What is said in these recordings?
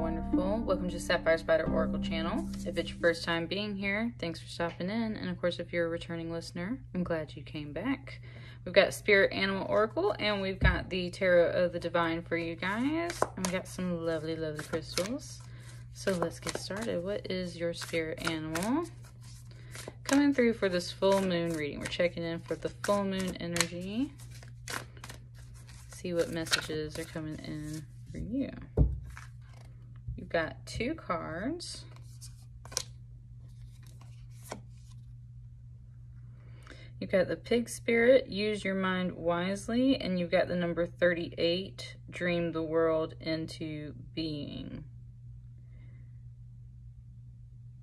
wonderful. Welcome to Sapphire Spider Oracle channel. If it's your first time being here, thanks for stopping in. And of course, if you're a returning listener, I'm glad you came back. We've got Spirit Animal Oracle, and we've got the Tarot of the Divine for you guys. And we got some lovely, lovely crystals. So let's get started. What is your spirit animal coming through for this full moon reading? We're checking in for the full moon energy. See what messages are coming in for you. You've got 2 cards. You've got the Pig Spirit, use your mind wisely, and you've got the number 38, dream the world into being.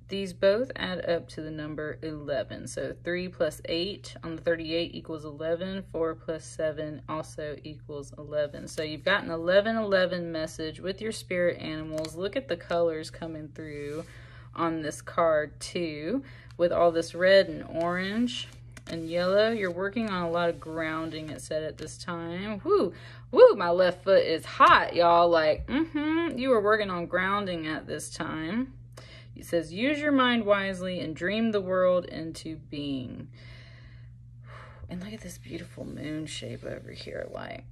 These both add up to the number 11. So 3 plus 8 on the 38 equals 11. 4 plus 7 also equals 11. So you've got an 11-11 message with your spirit animals. Look at the colors coming through on this card too, with all this red and orange and yellow. You're working on a lot of grounding, it said, at this time. Woo, woo, my left foot is hot, y'all. Like, you were working on grounding at this time. It says, use your mind wisely and dream the world into being. And look at this beautiful moon shape over here. Like,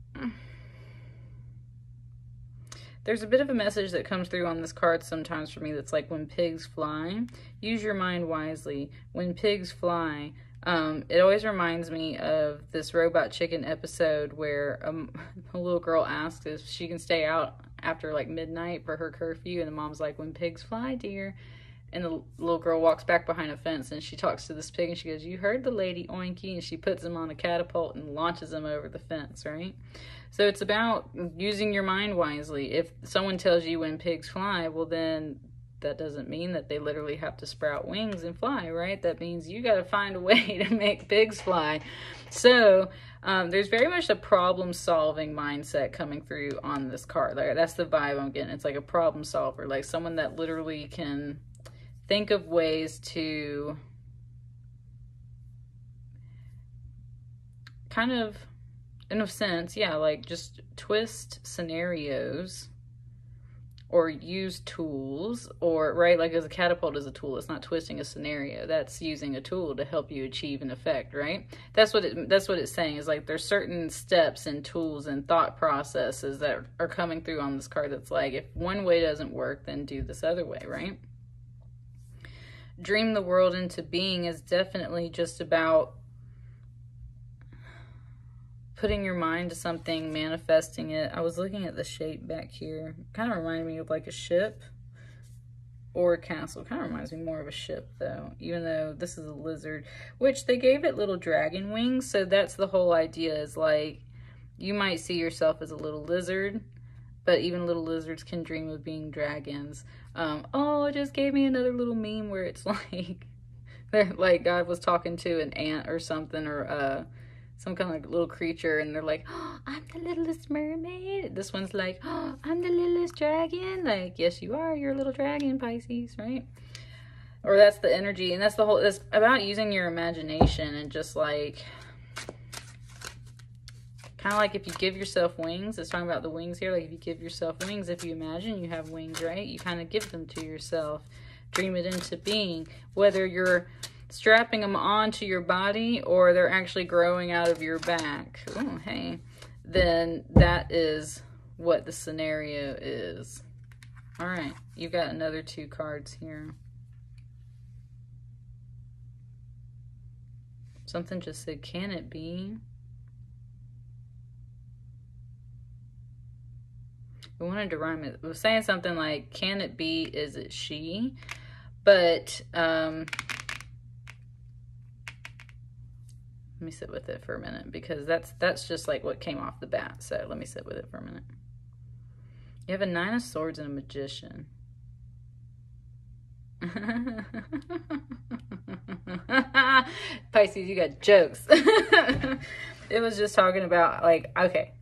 there's a bit of a message that comes through on this card sometimes for me that's like, when pigs fly, use your mind wisely. When pigs fly, it always reminds me of this Robot Chicken episode where a little girl asks if she can stay out after like midnight for her curfew, and the mom's like, when pigs fly, dear. And the little girl walks back behind a fence and she talks to this pig and she goes, you heard the lady, oinky, and she puts him on a catapult and launches him over the fence, right? So it's about using your mind wisely. If someone tells you when pigs fly, well then that doesn't mean that they literally have to sprout wings and fly, right? That means you got to find a way to make pigs fly. So there's very much a problem-solving mindset coming through on this card. Like, that's the vibe I'm getting. It's like a problem solver, like someone that literally can think of ways to kind of, in a sense, yeah, like just twist scenarios or use tools, or, right, like as a catapult is a tool. It's not twisting a scenario. That's using a tool to help you achieve an effect, right? That's what it's saying, is like there's certain steps and tools and thought processes that are coming through on this card that's like, if one way doesn't work, then do this other way, right? Dream the world into being is definitely just about putting your mind to something, manifesting it. I was looking at the shape back here. Kind of reminded me of like a ship or a castle. Kind of reminds me more of a ship though, even though this is a lizard, which they gave it little dragon wings. So that's the whole idea, is like, you might see yourself as a little lizard, but even little lizards can dream of being dragons. Oh, it just gave me another little meme where it's like, they're like, God was talking to an ant or something, or some kind of like little creature, and they're like, oh, I'm the littlest mermaid. This one's like, oh, I'm the littlest dragon. Like, yes, you are. You're a little dragon, Pisces, right? Or that's the energy, and that's the whole, it's about using your imagination and just like, kind of like if you give yourself wings. It's talking about the wings here. Like if you give yourself wings, if you imagine you have wings, right? You kind of give them to yourself. Dream it into being. Whether you're strapping them onto your body or they're actually growing out of your back. Oh, hey. Then that is what the scenario is. All right. You've got another 2 cards here. Something just said, can it be? I wanted to rhyme it. It was saying something like, can it be, is it she? But let me sit with it for a minute, because that's just like what came off the bat. So let me sit with it for a minute. You have a 9 of Swords and a Magician. Pisces, you got jokes. It was just talking about, like, okay,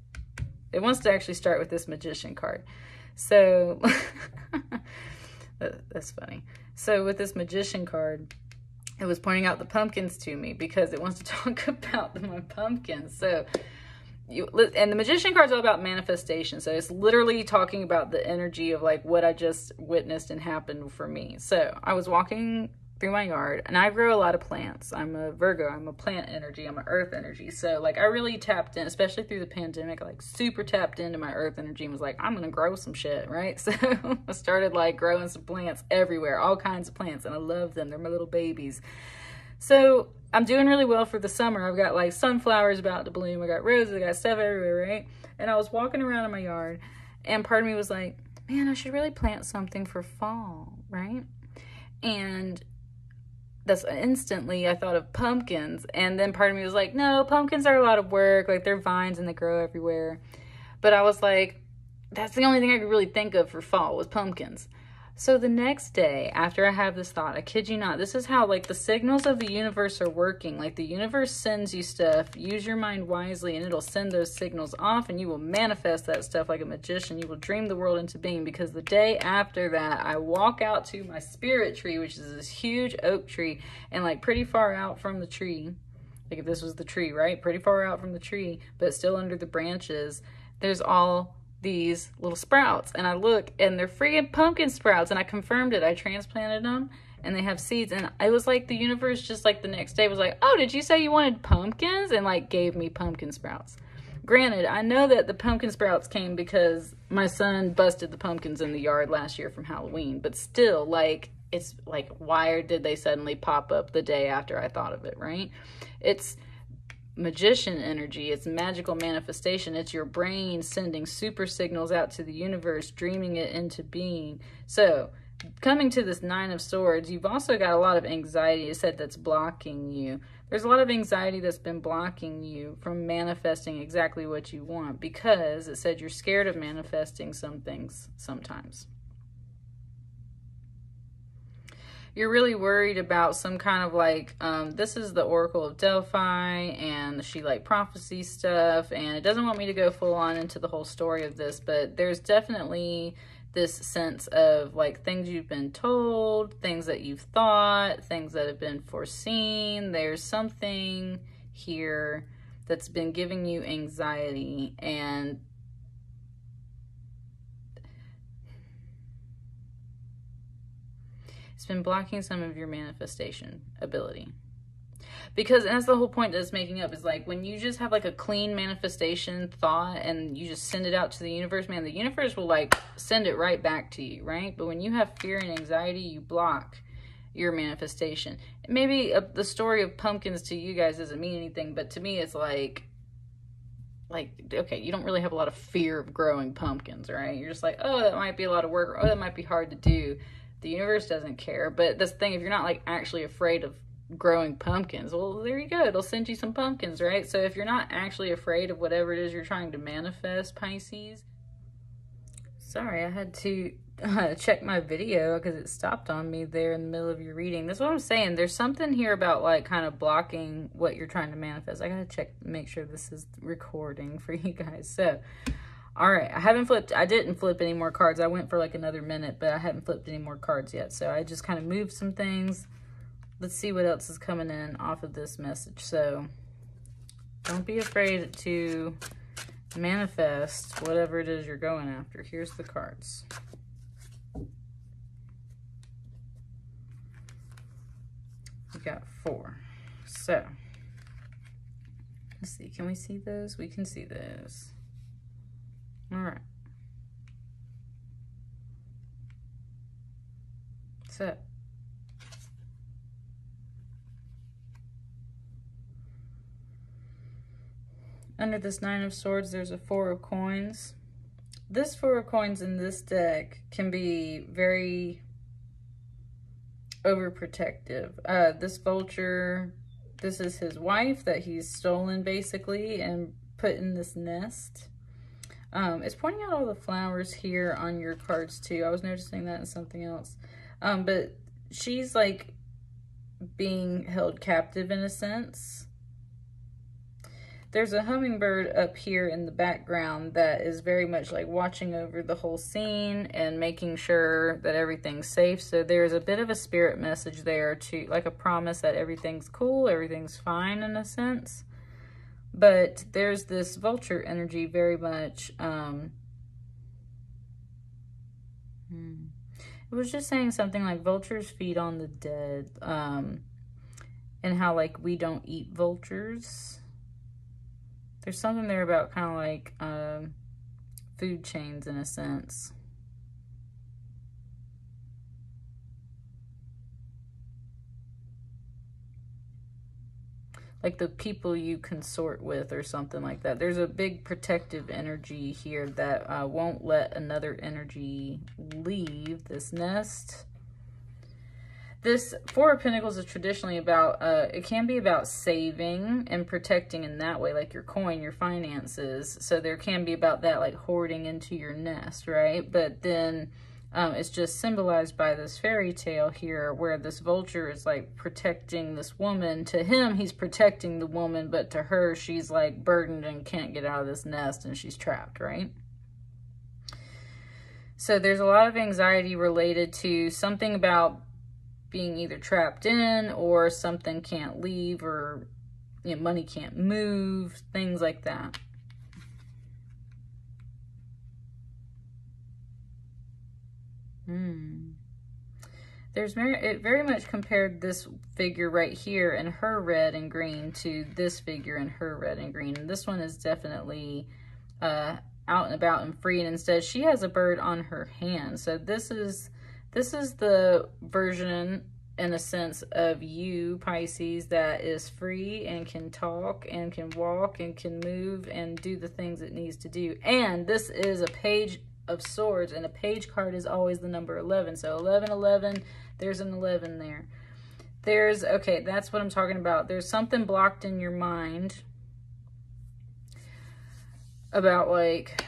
it wants to actually start with this Magician card. So that's funny. So with this Magician card, it was pointing out the pumpkins to me because it wants to talk about my pumpkins. So and the Magician card's all about manifestation. So it's literally talking about the energy of like what I just witnessed and happened for me. So I was walking through my yard, and I grow a lot of plants. I'm a Virgo. I'm a plant energy. I'm an earth energy. So like I really tapped in, especially through the pandemic, like super tapped into my earth energy and was like, I'm gonna grow some shit, right? So I started like growing some plants everywhere, all kinds of plants, and I love them. They're my little babies. So I'm doing really well for the summer. I've got like sunflowers about to bloom. I got roses. I got stuff everywhere, right? And I was walking around in my yard, and part of me was like, man, I should really plant something for fall, right? And that's instantly I thought of pumpkins. And then part of me was like, no, pumpkins are a lot of work. Like they're vines and they grow everywhere. But I was like, that's the only thing I could really think of for fall was pumpkins. So the next day after I have this thought, I kid you not, this is how like the signals of the universe are working. Like the universe sends you stuff, use your mind wisely, and it'll send those signals off, and you will manifest that stuff like a magician. You will dream the world into being, because the day after that, I walk out to my spirit tree, which is this huge oak tree, and like pretty far out from the tree, like if this was the tree, right? Pretty far out from the tree, but still under the branches, there's all these little sprouts, and I look and they're freaking pumpkin sprouts, and I confirmed it. I transplanted them and they have seeds, and it was like the universe just like the next day was like, oh, did you say you wanted pumpkins? And like gave me pumpkin sprouts. Granted, I know that the pumpkin sprouts came because my son busted the pumpkins in the yard last year from Halloween, but still, like, it's like, why did they suddenly pop up the day after I thought of it, right? It's magician energy. It's magical manifestation. It's your brain sending super signals out to the universe, dreaming it into being. So coming to this Nine of Swords, you've also got a lot of anxiety, it said, that's blocking you. There's a lot of anxiety that's been blocking you from manifesting exactly what you want, because it said you're scared of manifesting some things sometimes. You're really worried about some kind of like, this is the Oracle of Delphi, and she like prophecy stuff, and it doesn't want me to go full on into the whole story of this, but there's definitely this sense of like things you've been told, things that you've thought, things that have been foreseen. There's something here that's been giving you anxiety, and it's been blocking some of your manifestation ability. Because, and that's the whole point that it's making up, is like when you just have like a clean manifestation thought and you just send it out to the universe, man, the universe will like send it right back to you, right? But when you have fear and anxiety, you block your manifestation. Maybe the story of pumpkins to you guys doesn't mean anything, but to me it's like, okay, you don't really have a lot of fear of growing pumpkins, right? You're just like, oh, that might be a lot of work, or oh, that might be hard to do. The universe doesn't care. But that's the thing, if you're not like actually afraid of growing pumpkins, well, there you go, it'll send you some pumpkins, right? So if you're not actually afraid of whatever it is you're trying to manifest, Pisces. Sorry, I had to check my video because it stopped on me there in the middle of your reading. That's what I'm saying. There's something here about like kind of blocking what you're trying to manifest. I gotta check, make sure this is recording for you guys. So all right, I didn't flip any more cards. I went for like another minute, but I haven't flipped any more cards yet. So I just kind of moved some things. Let's see what else is coming in off of this message. So don't be afraid to manifest whatever it is you're going after. Here's the cards. We got 4. So let's see, can we see those? We can see those. All right. So under this Nine of Swords, there's a 4 of Coins. This 4 of Coins in this deck can be very overprotective. This vulture, this is his wife that he's stolen basically and put in this nest. It's pointing out all the flowers here on your cards too. I was noticing that in something else. But she's like being held captive in a sense. There's a hummingbird up here in the background that is very much like watching over the whole scene and making sure that everything's safe. So there's a bit of a spirit message there to like a promise that everything's cool, everything's fine in a sense. But there's this vulture energy very much. It was just saying something like vultures feed on the dead, and how like we don't eat vultures. There's something there about kind of like food chains in a sense. Like the people you consort with or something like that. There's a big protective energy here that won't let another energy leave this nest. This Four of Pentacles is traditionally about, it can be about saving and protecting in that way, like your coin, your finances. So there can be about that, like hoarding into your nest, right? But then it's just symbolized by this fairy tale here where this vulture is like protecting this woman. To him, he's protecting the woman, but to her, she's like burdened and can't get out of this nest and she's trapped, right? So there's a lot of anxiety related to something about being either trapped in or something can't leave, or you know, money can't move, things like that. There's it very much compared this figure right here in her red and green to this figure in her red and green. And this one is definitely out and about and free, and instead she has a bird on her hand. So this is the version, in a sense, of you, Pisces, that is free and can talk and can walk and can move and do the things it needs to do. And this is a Page of Swords, and a page card is always the number 11. So 11, 11, there's an 11 there. Okay, that's what I'm talking about. There's something blocked in your mind about like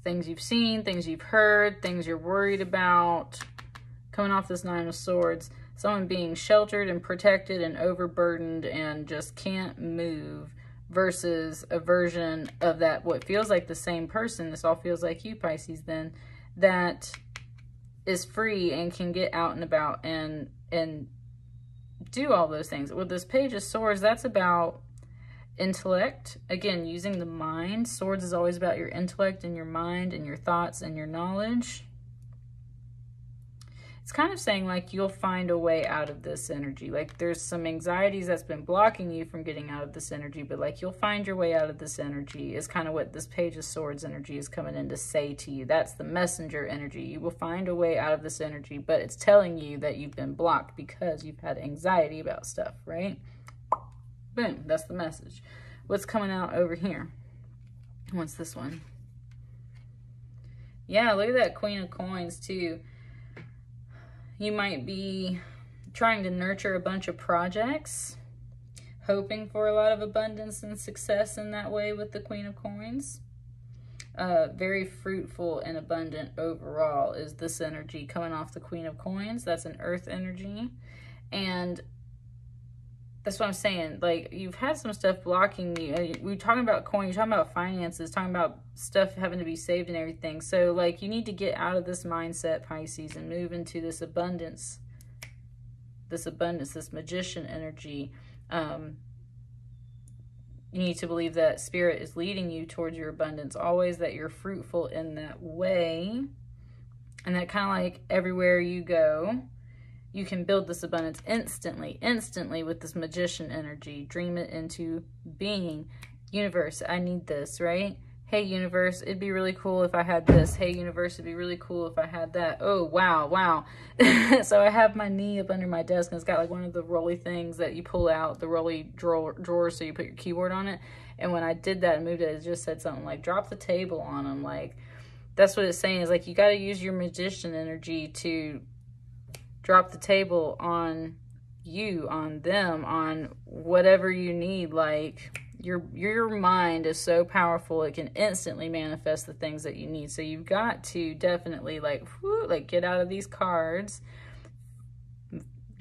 things you've seen, things you've heard, things you're worried about. Coming off this Nine of Swords, someone being sheltered and protected and overburdened and just can't move, versus a version of that, what feels like the same person, this all feels like you, Pisces, then, that is free and can get out and about and do all those things. With this Page of Swords, that's about intellect, again, using the mind. Swords is always about your intellect and your mind and your thoughts and your knowledge. It's kind of saying like you'll find a way out of this energy. Like there's some anxieties that's been blocking you from getting out of this energy, but like you'll find your way out of this energy is kind of what this Page of Swords energy is coming in to say to you. That's the messenger energy. You will find a way out of this energy, but it's telling you that you've been blocked because you've had anxiety about stuff, right? Boom, that's the message. What's coming out over here? What's this one? Yeah, look at that Queen of Coins too. You might be trying to nurture a bunch of projects, hoping for a lot of abundance and success in that way with the Queen of Coins. Very fruitful and abundant overall is this energy coming off the Queen of Coins. That's an earth energy. And that's what I'm saying. Like, you've had some stuff blocking you. We're talking about coin, you're talking about finances, talking about stuff having to be saved and everything. So, like, you need to get out of this mindset, Pisces, and move into this abundance, this magician energy. You need to believe that Spirit is leading you towards your abundance always, that you're fruitful in that way. And that kind of like everywhere you go, you can build this abundance instantly with this magician energy. Dream it into being. Universe, I need this, right? Hey, universe, it'd be really cool if I had this. Hey, universe, it'd be really cool if I had that. Oh, wow. So I have my knee up under my desk, and it's got like one of the rolly things that you pull out, the rolly drawer, so you put your keyboard on it. And when I did that and moved it, it just said something like, drop the table on them. Like, that's what it's saying, is like, you got to use your magician energy to drop the table on you, on them, on whatever you need. Like, your mind is so powerful, it can instantly manifest the things that you need. So you've got to definitely like get out of these cards,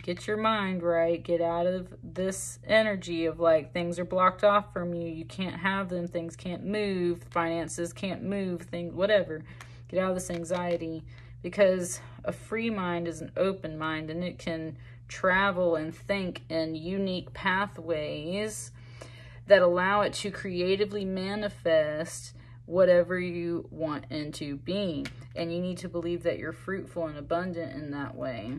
get your mind right, get out of this energy of like things are blocked off from you, you can't have them, things can't move, finances can't move, things, whatever. Get out of this anxiety, because a free mind is an open mind, and it can travel and think in unique pathways that allow it to creatively manifest whatever you want into being. And you need to believe that you're fruitful and abundant in that way.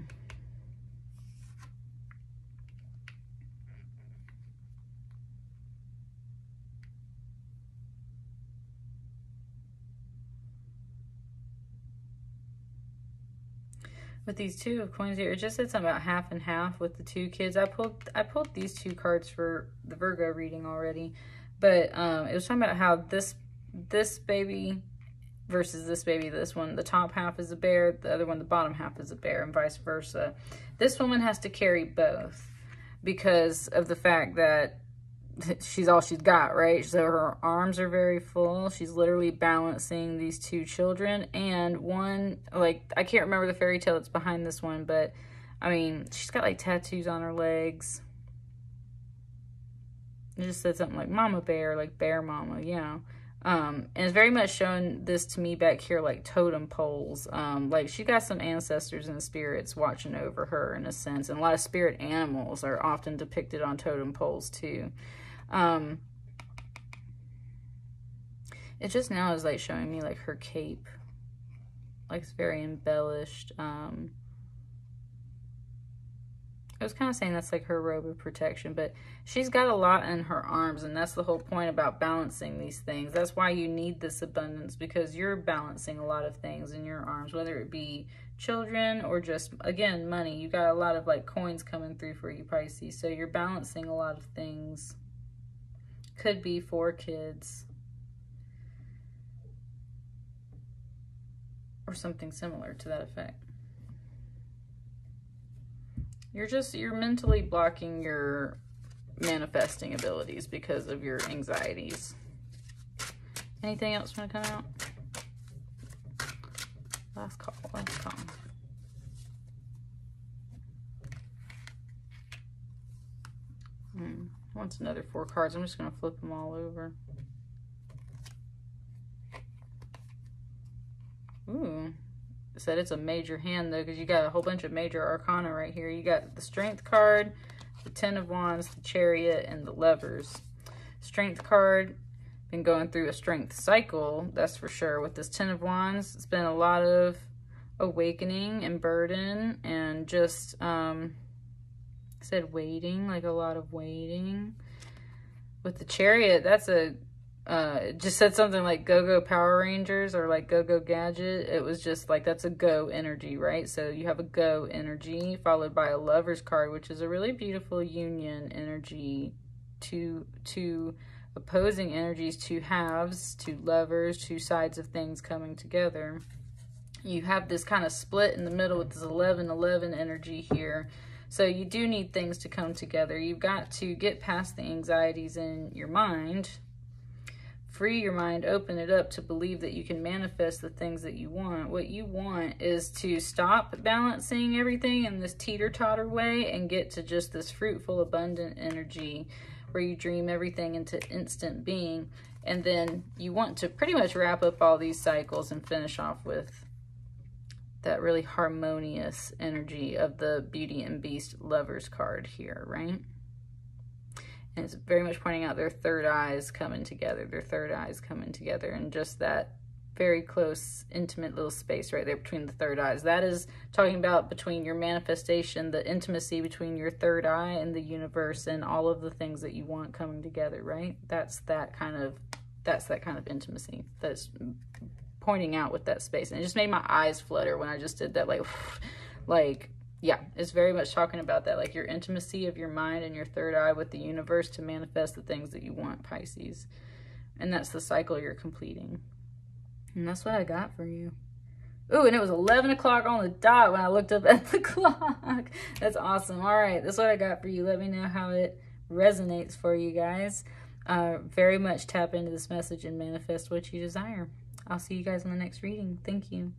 With these two of coins here, it just said something about half and half with the two kids. I pulled these two cards for the Virgo reading already, but it was talking about how this baby versus this baby, this one, the top half is a bear, the other one, the bottom half is a bear, and vice versa. This woman has to carry both because of the fact that she's all she's got, right? So her arms are very full. She's literally balancing these two children, and one, like, I can't remember the fairy tale that's behind this one, but I mean, she's got like tattoos on her legs. It just said something like Mama Bear, like Bear Mama, yeah. And it's very much showing this to me back here, like totem poles. Like she got some ancestors and spirits watching over her in a sense. And a lot of spirit animals are often depicted on totem poles too. It just now is like showing me like her cape. Like it's very embellished. I was kind of saying that's like her robe of protection, but she's got a lot in her arms, and that's the whole point about balancing these things. That's why you need this abundance, because you're balancing a lot of things in your arms, whether it be children or just, again, money. You got a lot of like coins coming through for you, Pisces, so you're balancing a lot of things. Could be 4 kids or something similar to that effect. You're mentally blocking your manifesting abilities because of your anxieties. Anything else want to come out? Last call, last call. Wants another 4 cards. I'm just going to flip them all over. Ooh. Said it's a major hand though, because you got a whole bunch of major arcana right here. You got the Strength card, the 10 of Wands, the Chariot, and the Lovers. Strength card, been going through a strength cycle, that's for sure. With this 10 of Wands, it's been a lot of awakening and burden, and just said waiting, like a lot of waiting. With the Chariot, that's a it just said something like Go-Go Power Rangers or like Go-Go Gadget. It was just like, that's a go energy, right? So you have a go energy followed by a Lover's card, which is a really beautiful union energy. Two opposing energies, 2 halves, 2 lovers, 2 sides of things coming together. You have this kind of split in the middle with this 11-11 energy here. So you do need things to come together. You've got to get past the anxieties in your mind. Free your mind, open it up to believe that you can manifest the things that you want. What you want is to stop balancing everything in this teeter-totter way and get to just this fruitful, abundant energy where you dream everything into instant being. And then you want to pretty much wrap up all these cycles and finish off with that really harmonious energy of the Beauty and Beast Lovers card here, right? And it's very much pointing out their third eyes coming together, and just that very close, intimate little space right there between the third eyes. That is talking about between your manifestation, the intimacy between your third eye and the universe and all of the things that you want coming together, right? That's that kind of intimacy that's pointing out with that space. And it just made my eyes flutter when I just did that, like, yeah, it's very much talking about that, like your intimacy of your mind and your third eye with the universe to manifest the things that you want, Pisces. And that's the cycle you're completing. And that's what I got for you. Ooh, and it was 11 o'clock on the dot when I looked up at the clock. That's awesome. All right, that's what I got for you. Let me know how it resonates for you guys. Very much tap into this message and manifest what you desire. I'll see you guys in the next reading. Thank you.